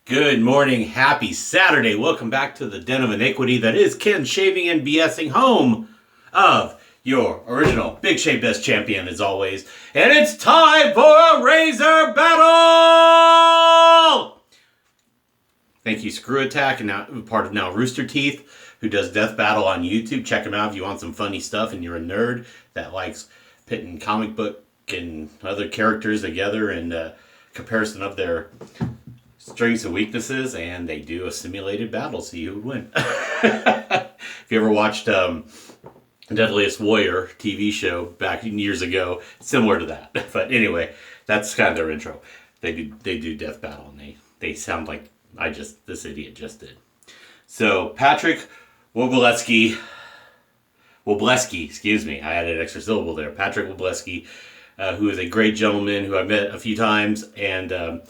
Good morning, happy Saturday. Welcome back to the Den of Iniquity that is Ken Shaving and BSing, home of your original Big Shave Best champion as always. And it's time for a Razor battle! Thank you, Screw Attack, and now part of now Rooster Teeth, who does Death Battle on YouTube. Check him out if you want some funny stuff and you're a nerd that likes pitting comic book and other characters together and comparison of their strengths and weaknesses, and they do a simulated battle, see who would win. If you ever watched Deadliest Warrior TV show back years ago, similar to that. But anyway, that's kind of their intro. They do Death Battle, and they sound like this idiot just did. So Patrick Wobleski, excuse me, I added an extra syllable there. Patrick Wobleski, who is a great gentleman who I've met a few times, and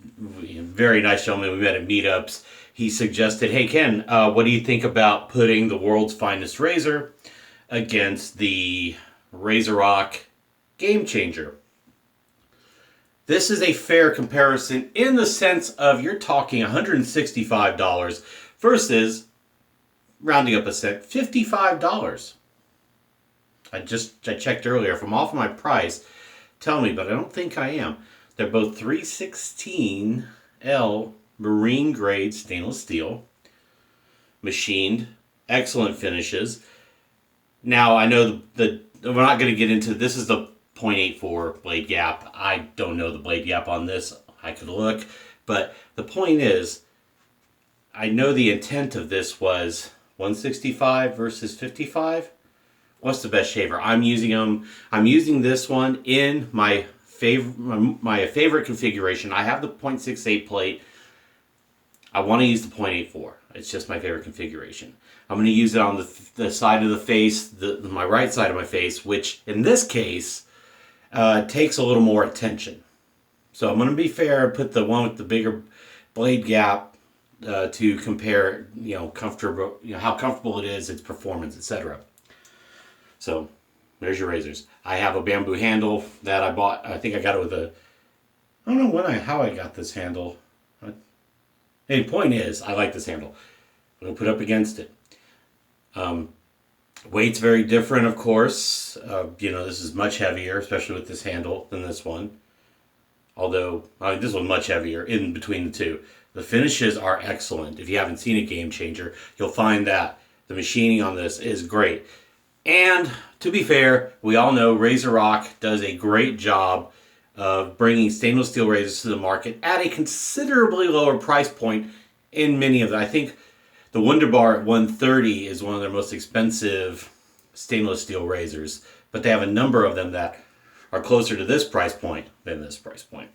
very nice gentleman. We met at meetups. He suggested, hey Ken, what do you think about putting the world's finest razor against the RazoRock Game Changer? This is a fair comparison in the sense of you're talking $165 versus, rounding up a cent, $55. I checked earlier. If I'm off my price, tell me, but I don't think I am. They're both 316L marine grade stainless steel, machined, excellent finishes. Now I know that we're not going to get into this. Is the 0.84 blade gap. I don't know the blade gap on this. I could look, but the point is, I know the intent of this was 165 versus 55. What's the best shaver? I'm using this one in my favorite configuration. I have the 0.68 plate. I want to use the 0.84. It's just my favorite configuration. I'm going to use it on the side of the face, my right side of my face, which in this case takes a little more attention. So I'm going to be fair and put the one with the bigger blade gap to compare, comfortable, how comfortable it is, its performance, etc. So there's your razors. I have a bamboo handle that I bought. I think I got it with I don't know how I got this handle. The point is, I like this handle. I'm going to put up against it. Weight's very different, of course. This is much heavier, especially with this handle, than this one. Although, this one's much heavier in between the two. The finishes are excellent. If you haven't seen a Game Changer, you'll find that the machining on this is great. And to be fair, we all know RazoRock does a great job of bringing stainless steel razors to the market at a considerably lower price point in many of them. I think the Wunderbar at $130 is one of their most expensive stainless steel razors, but they have a number of them that are closer to this price point than this price point.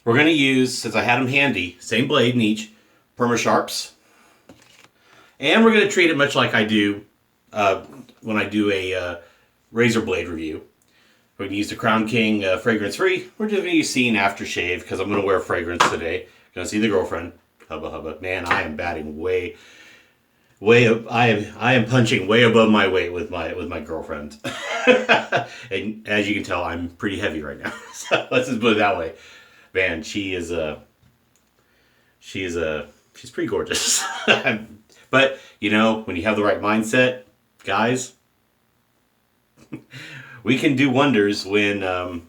We're going to use, since I had them handy, same blade in each, Perma-Sharps. And we're going to treat it much like I do when I do a razor blade review. We're going to use the Crown King fragrance free. We're just going to use Scene Aftershave because I'm going to wear fragrance today. Going to see the girlfriend. Hubba hubba. Man, I am batting way up. I am punching way above my weight with my girlfriend. And as you can tell, I'm pretty heavy right now. So let's just put it that way. Man, she's pretty gorgeous. But when you have the right mindset, guys, we can do wonders when, of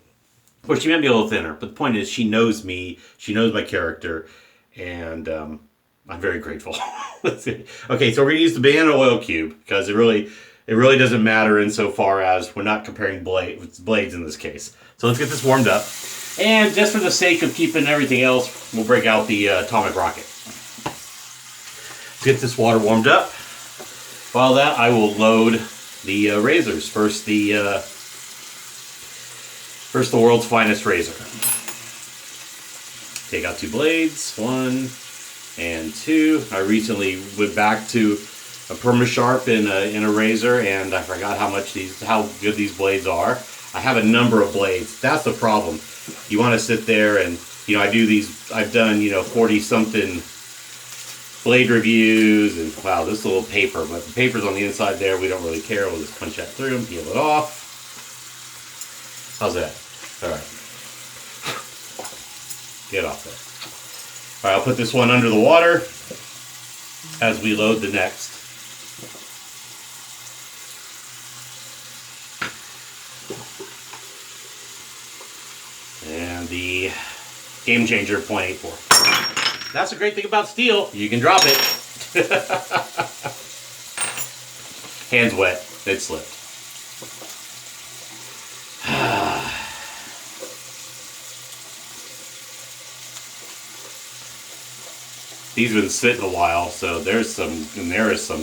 course, she might be a little thinner, but the point is she knows me, she knows my character, and I'm very grateful. Okay, so we're going to use the banana oil cube, because it really doesn't matter insofar as we're not comparing blades in this case. So let's get this warmed up, and just for the sake of keeping everything else, we'll break out the atomic rocket. Let's get this water warmed up. While that, I will load the razors. First the world's finest razor. Take out 2 blades, 1 and 2. I recently went back to a Perma-Sharp in a razor, and I forgot how good these blades are. I have a number of blades. That's the problem. You want to sit there and I've done 40 something blade reviews, and wow, this little paper, but the paper's on the inside there. We don't really care. We'll just punch that through and peel it off. How's that? All right. Get off there. All right, I'll put this one under the water as we load the next. And the Game Changer 0.84. That's the great thing about steel. You can drop it. Hands wet. It slipped. These have been sitting a while, so there is some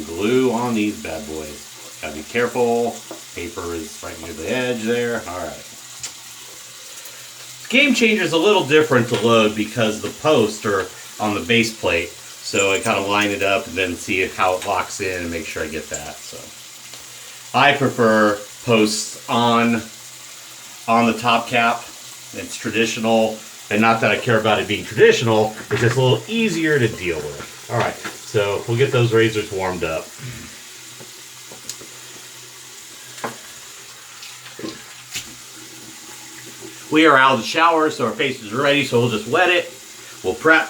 glue on these bad boys. Gotta be careful. Paper is right near the edge there. All right. Game Changer is a little different to load because the posts are on the base plate, so I kind of line it up and then see how it locks in and make sure I get that. So I prefer posts on the top cap. It's traditional. And not that I care about it being traditional, it's just a little easier to deal with. All right, so we'll get those razors warmed up. We are out of the shower, so our faces are ready, so we'll just wet it. We'll prep.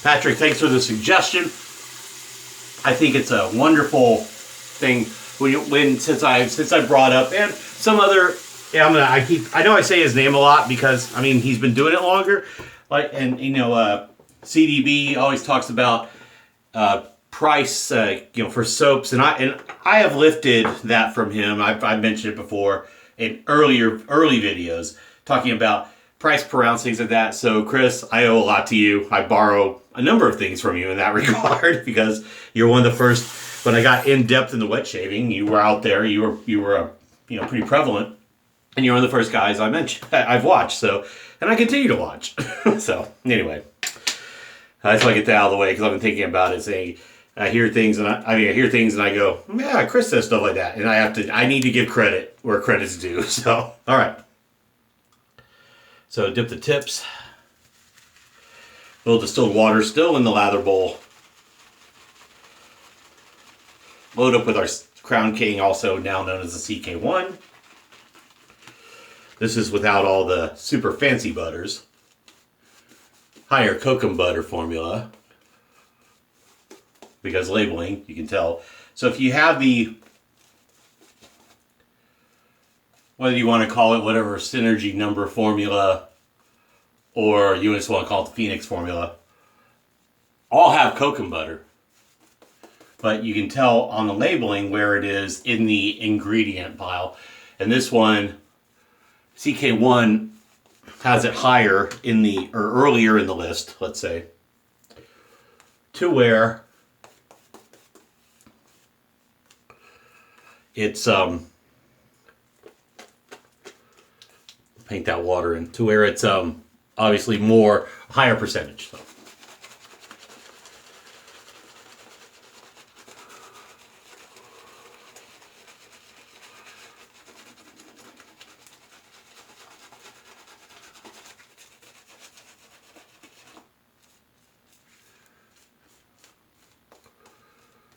Patrick, thanks for the suggestion. I think it's a wonderful thing since I brought up, and some other. Yeah, I know I say his name a lot because I mean he's been doing it longer, CDB always talks about price, for soaps, and I have lifted that from him. I've mentioned it before in early videos talking about price per ounce, things like that. So Chris, I owe a lot to you. I borrow a number of things from you in that regard because you're one of the first. When I got in depth in the wet shaving, you were out there. You were pretty prevalent. And you're one of the first guys I've watched, and I continue to watch. So, anyway. I just want to get that out of the way, because I've been thinking about it, I hear things, and I hear things, and I go, yeah, Chris says stuff like that. And I need to give credit where credit's due. So, alright. So, dip the tips. A little distilled water still in the lather bowl. Load up with our Crown King, also now known as the CK1. This is without all the super fancy butters. Higher kokum butter formula. Because labeling, you can tell. So if you have whether you want to call it whatever synergy number formula, or you just want to call it the Phoenix formula, all have kokum butter. But you can tell on the labeling where it is in the ingredient pile. And this one, CK1 has it higher earlier in the list, let's say, to where it's paint that water in, to where it's obviously more higher percentage. So.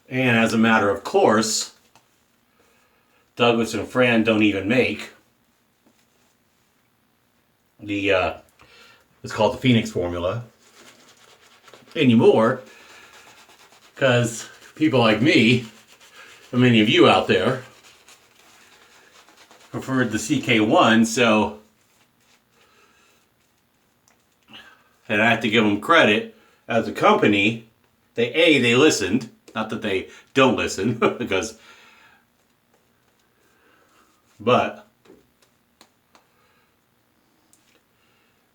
And as a matter of course, Douglas and Fran don't even make it's called the Phoenix formula anymore, because people like me, and many of you out there, preferred the CK1, so, and I have to give them credit as a company, they listened. Not that they don't listen, because, but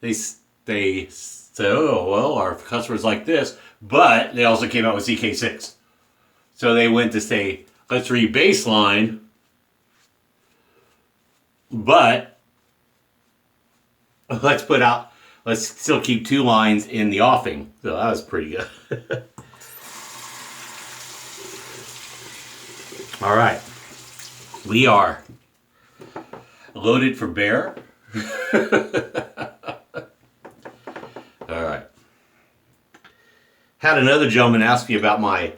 they said, oh, well, our customers like this, but they also came out with CK6. So they went to say, let's re-baseline, but let's still keep 2 lines in the offing. So that was pretty good. All right, we are loaded for bear. All right. Had another gentleman ask me about my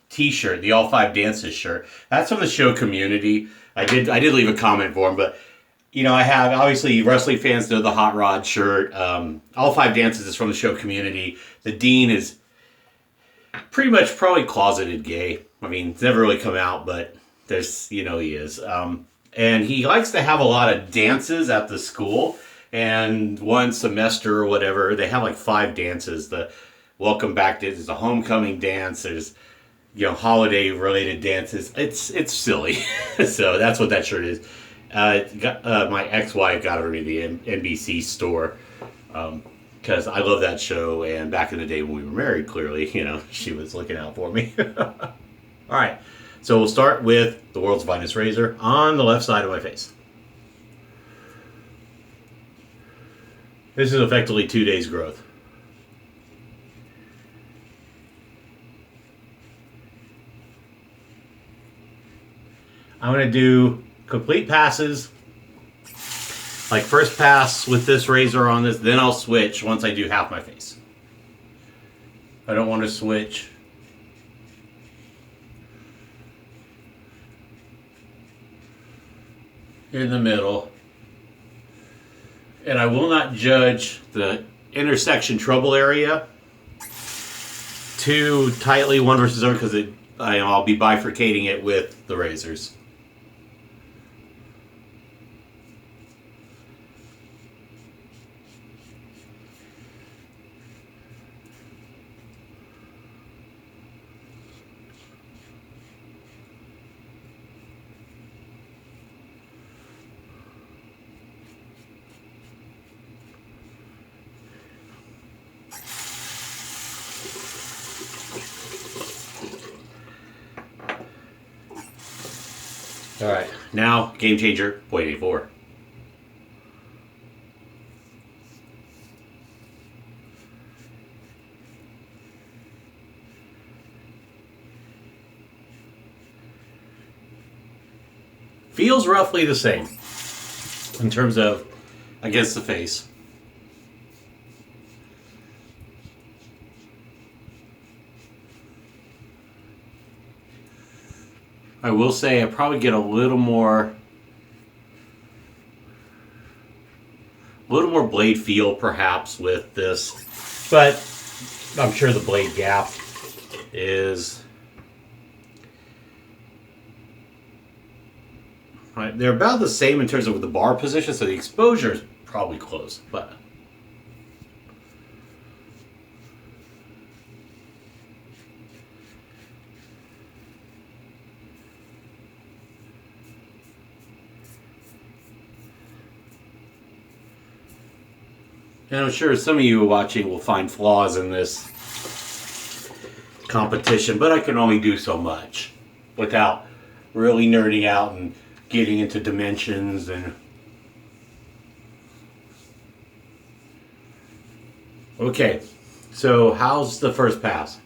t-shirt, the All 5 Dances shirt. That's from the show community. I did leave a comment for him, but I have, obviously, wrestling fans know the Hot Rod shirt. All 5 dances is from the show Community. The Dean is pretty much probably closeted gay. I mean, it's never really come out, but there's, he is. And he likes to have a lot of dances at the school. And one semester or whatever, they have like 5 dances. The welcome back dance, there's a homecoming dance, there's holiday related dances. It's silly. So that's what that shirt is. My ex-wife got it for me at the NBC store because I love that show, and back in the day when we were married, clearly, she was looking out for me. All right, so we'll start with the world's finest razor on the left side of my face. This is effectively 2 days growth. I'm going to do complete passes, like first pass with this razor on this, then I'll switch once I do half my face. I don't want to switch. In the middle. And I will not judge the intersection trouble area too tightly one versus other because I'll be bifurcating it with the razors. All right, now game changer, 0.84. Feels roughly the same in terms of against the face. I will say I probably get a little more blade feel perhaps with this, but I'm sure the blade gap is right. They're about the same in terms of the bar position, so the exposure is probably close, but and I'm sure some of you watching will find flaws in this competition, but I can only do so much without really nerding out and getting into dimensions and... Okay, so how's the first pass?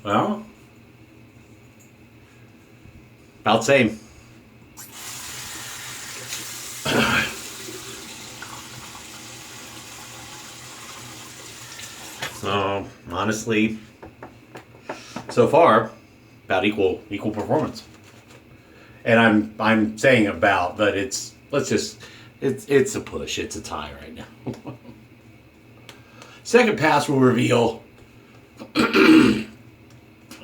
Well, about same. So honestly, so far, about equal performance. And I'm saying about, but it's a push. It's a tie right now. Second pass will reveal.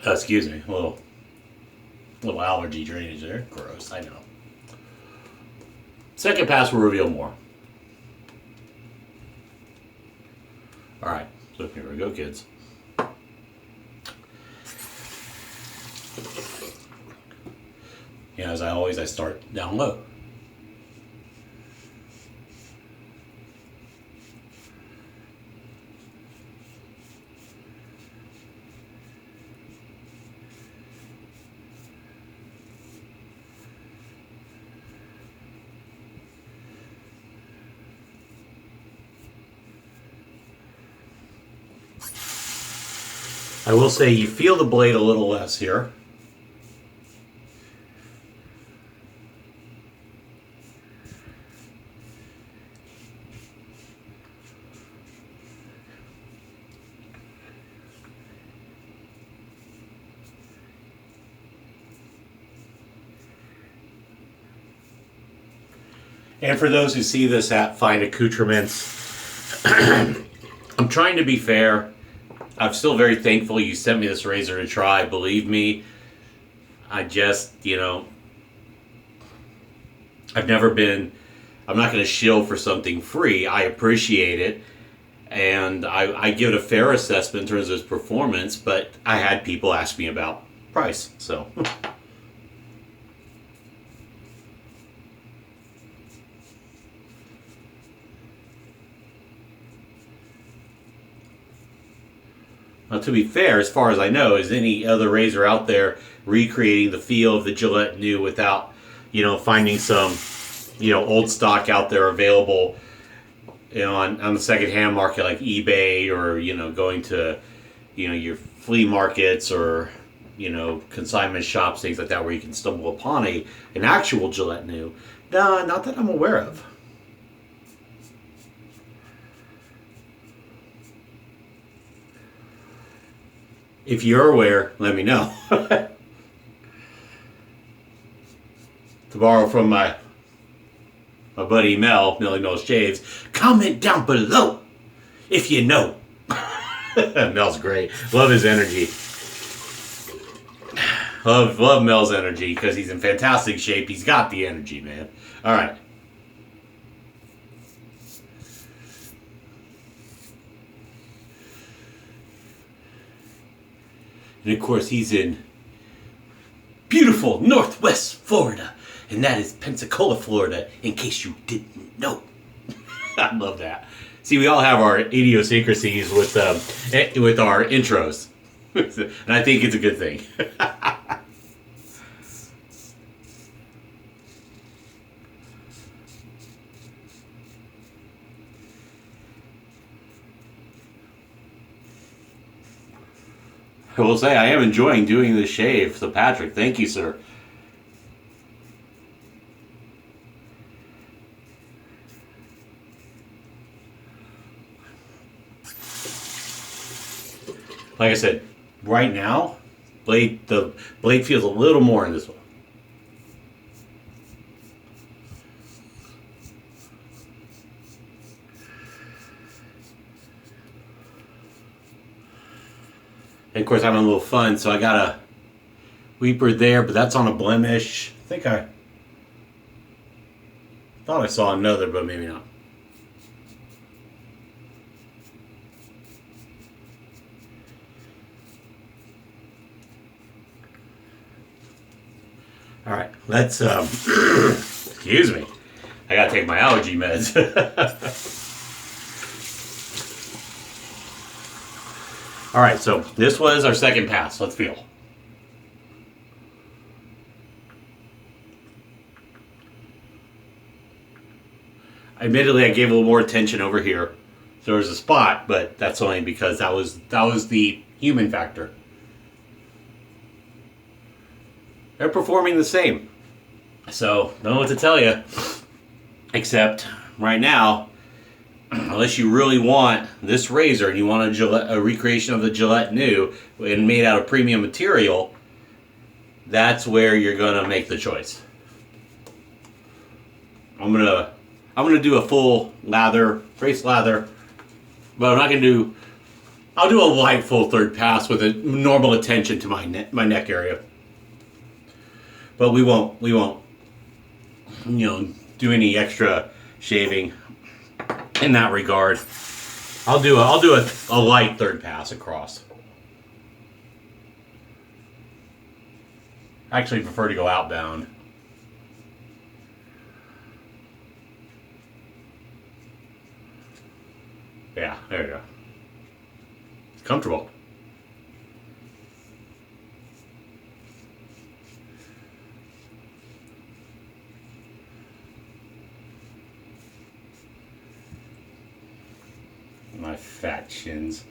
Excuse me, a little allergy drainage there. Gross, I know. Second pass will reveal more. All right. So here we go, kids. As I start down low. I will say you feel the blade a little less here. And for those who see this at Fine Accoutrements, I'm trying to be fair. I'm still very thankful you sent me this razor to try. Believe me, I just, I'm not going to shill for something free. I appreciate it. And I give it a fair assessment in terms of its performance, but I had people ask me about price, so. Now, to be fair, as far as I know, is any other razor out there recreating the feel of the Gillette New without, finding some, old stock out there available, on the secondhand market like eBay or, going to, your flea markets or, consignment shops, things like that, where you can stumble upon an actual Gillette New. No, not that I'm aware of. If you're aware, let me know. To borrow from my buddy Mel, Melly Mel's Shaves, comment down below if you know. Mel's great. Love his energy. Love Mel's energy because he's in fantastic shape. He's got the energy, man. All right. And of course, he's in beautiful Northwest Florida. And that is Pensacola, Florida, in case you didn't know. I love that. See, we all have our idiosyncrasies with our intros. And I think it's a good thing. I will say I am enjoying doing this shave. So Patrick, thank you, sir. Like I said, right now, the blade feels a little more in this one. And of course, I'm having a little fun, so I got a weeper there, but that's on a blemish. I think I thought I saw another, but maybe not. All right, let's, excuse me. I gotta take my allergy meds. All right, so this was our second pass. Let's feel. Admittedly, I gave a little more attention over here. There was a spot, but that's only because that was the human factor. They're performing the same. So, don't know what to tell you. Except, right now, unless you really want this razor and you want a recreation of the Gillette New and made out of premium material, that's where you're gonna make the choice. I'm gonna do a full lather, face lather, but I'm not gonna do. I'll do a light full third pass with a normal attention to my neck area. But we won't, do any extra shaving in that regard. I'll do a light third pass across. I actually prefer to go outbound. Yeah, there you go. It's comfortable. My fat shins.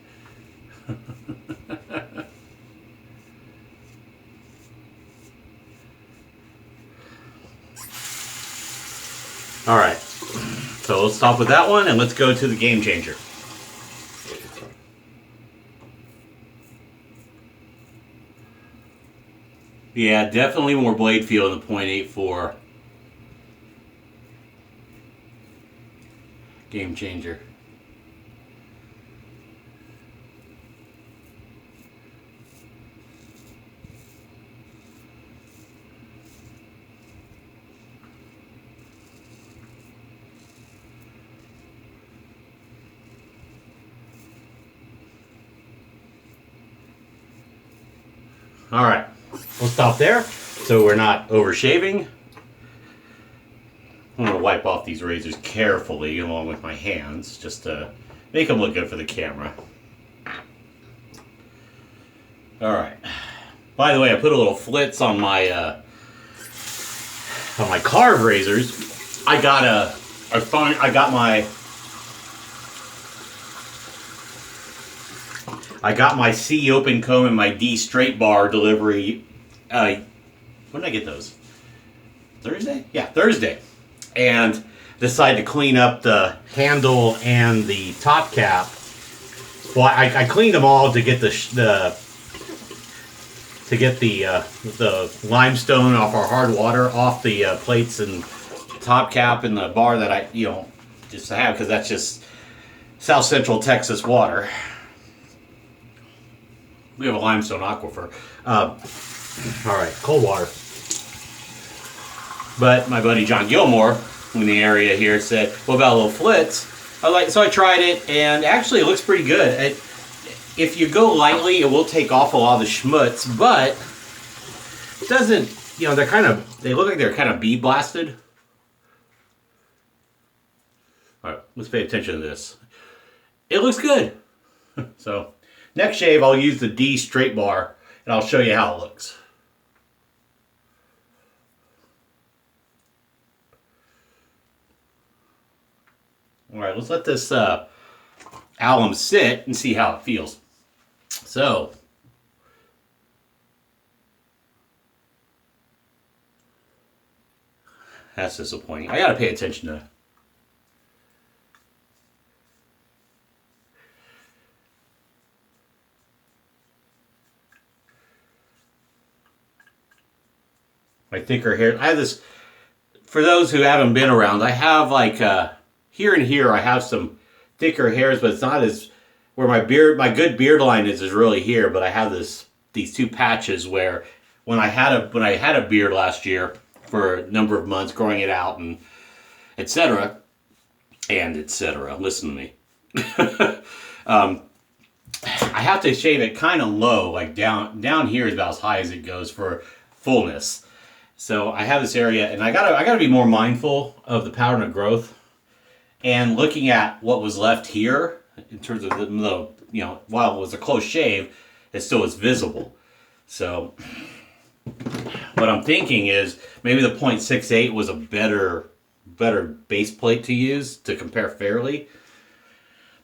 All right, so let's stop with that one and let's go to the game changer. Yeah, definitely more blade feel in the .84. Game changer. All right, we'll stop there so we're not over shaving. I'm going to wipe off these razors carefully along with my hands just to make them look good for the camera. All right. By the way, I put a little flitz on my carve razors. I got my C open comb and my D straight bar delivery. When did I get those? Thursday? Yeah, Thursday. And decided to clean up the handle and the top cap. Well, I cleaned them all to get the limestone off our hard water off the plates and top cap and the bar that I just have, because that's just South Central Texas water. We have a limestone aquifer. All right, cold water. But my buddy John Gilmore in the area here said, "What about a little flitz?" So I tried it, and actually it looks pretty good. If you go lightly, it will take off a lot of the schmutz, but it doesn't. They look like they're kind of bead blasted. All right, let's pay attention to this. It looks good. So next shave, I'll use the D straight bar, and I'll show you how it looks. All right, let's let this alum sit and see how it feels. So, that's disappointing. I gotta pay attention to. My thicker hair. I have this. For those who haven't been around, I have like here and here. I have some thicker hairs, but it's not as where my good beard line is really here. But I have these two patches where when I had a beard last year for a number of months, growing it out and etc. Listen to me. I have to shave it kind of low, like down here is about as high as it goes for fullness. So I have this area, and I gotta be more mindful of the pattern of growth, and looking at what was left here in terms of the while it was a close shave, it still was visible. So what I'm thinking is maybe the .68 was a better base plate to use to compare fairly.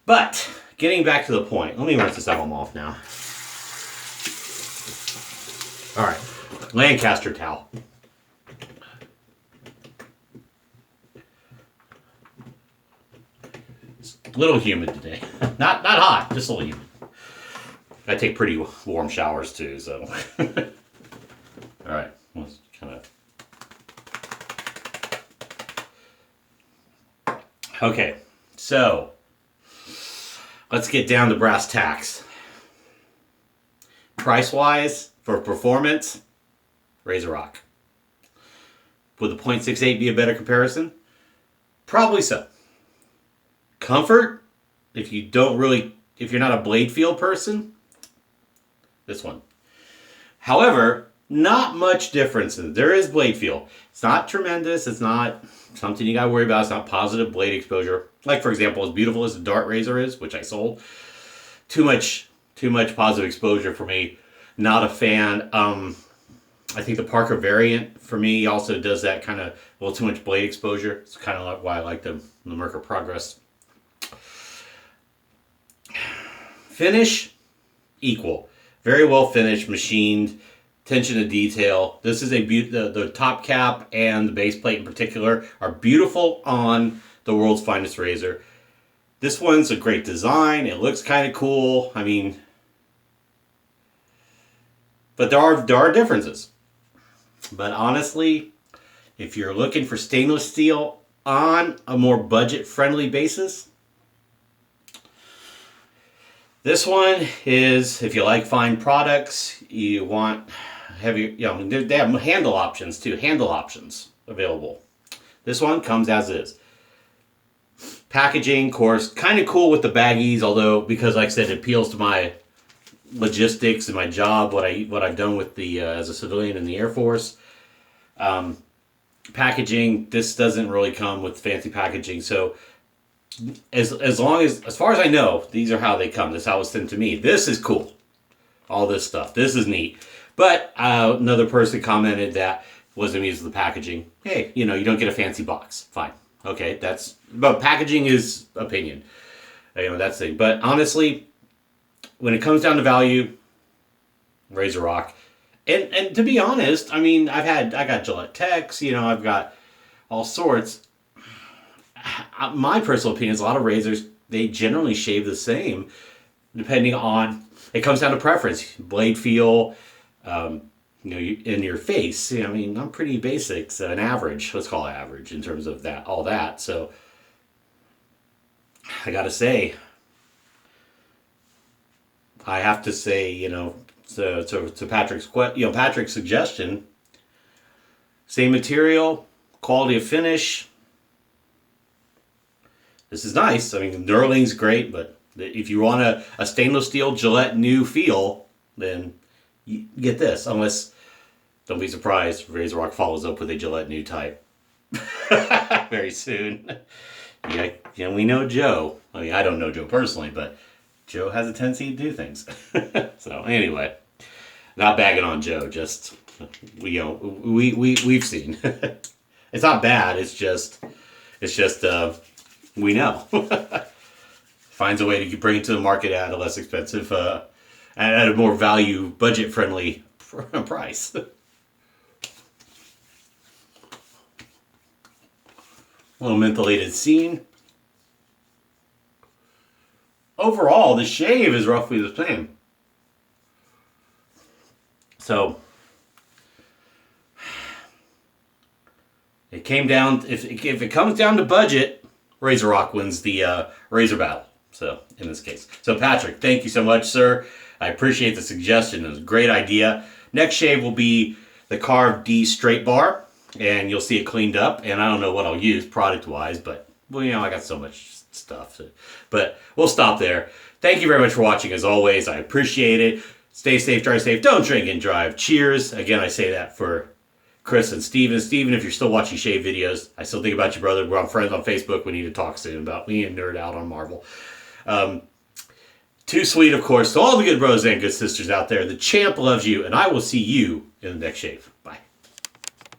But getting back to the point, let me rinse this album off now. All right, Lancaster towel. It's a little humid today. Not hot, just a little humid. I take pretty warm showers too, so. All right, let's kind of. Okay, so let's get down to brass tacks. Price-wise, for performance, RazoRock. Would the .68 be a better comparison? Probably so. Comfort, if you're not a blade feel person, this one. However, not much difference. There is blade feel. It's not tremendous. It's not something you gotta worry about. It's not positive blade exposure. Like, for example, as beautiful as the Dart razor is, which I sold, too much positive exposure for me. Not a fan. I think the Parker variant for me also does that kind of a little too much blade exposure. It's kind of like why I like the Merkur Progress. Finish, equal. Very well finished, machined, attention to detail. This is the top cap and the base plate in particular are beautiful on the world's finest razor. This one's a great design. It looks kind of cool. I mean, but there are differences. But honestly, if you're looking for stainless steel, on a more budget-friendly basis, this one is, if you like fine products, you want heavy, they have handle options too, handle options available. This one comes as is. Packaging, of course, kind of cool with the baggies, although, because like I said, it appeals to my logistics and my job, what I've done with the as a civilian in the Air Force. Packaging, this doesn't really come with fancy packaging, so as far as I know, these are how they come. This is how it was sent to me. This is cool. All this stuff. This is neat. But another person commented that wasn't amused with the packaging. Hey, you don't get a fancy box. Fine. Okay, but packaging is opinion. That's the thing. But honestly, when it comes down to value, RazoRock. And to be honest, I mean, I got Gillette Techs, I've got all sorts. My personal opinion is a lot of razors, they generally shave the same, depending on, it comes down to preference, blade feel, in your face. I mean, I'm pretty basic, so an average, let's call it average in terms of that, all that. So I gotta say, I have to say, to Patrick's suggestion, same material, quality of finish. This is nice. I mean, knurling's great, but if you want a stainless steel Gillette new feel, then you get this. Unless, don't be surprised, RazoRock follows up with a Gillette new type very soon. Yeah, we know Joe. I mean, I don't know Joe personally, but Joe has a tendency to do things. So anyway, not bagging on Joe. Just we've seen. It's not bad. It's just we know. Finds a way to bring it to the market at a less expensive, at a more value, budget friendly price. A little mentholated scene. Overall, the shave is roughly the same. So, it came down, if it comes down to budget, RazoRock wins the razor battle. So, in this case. So, Patrick, thank you so much, sir. I appreciate the suggestion. It was a great idea. Next shave will be the Carve D straight bar, and you'll see it cleaned up. And I don't know what I'll use product-wise, but, I got so much stuff. But we'll stop there. Thank you very much for watching, as always. I appreciate it. Stay safe, drive safe. Don't drink and drive. Cheers. Again, I say that for Chris and Steven. Steven, if you're still watching shave videos, I still think about you, brother. We're on friends on Facebook. We need to talk soon about me and nerd out on Marvel. Too sweet, of course, to all the good brothers and good sisters out there. The champ loves you, and I will see you in the next shave. Bye.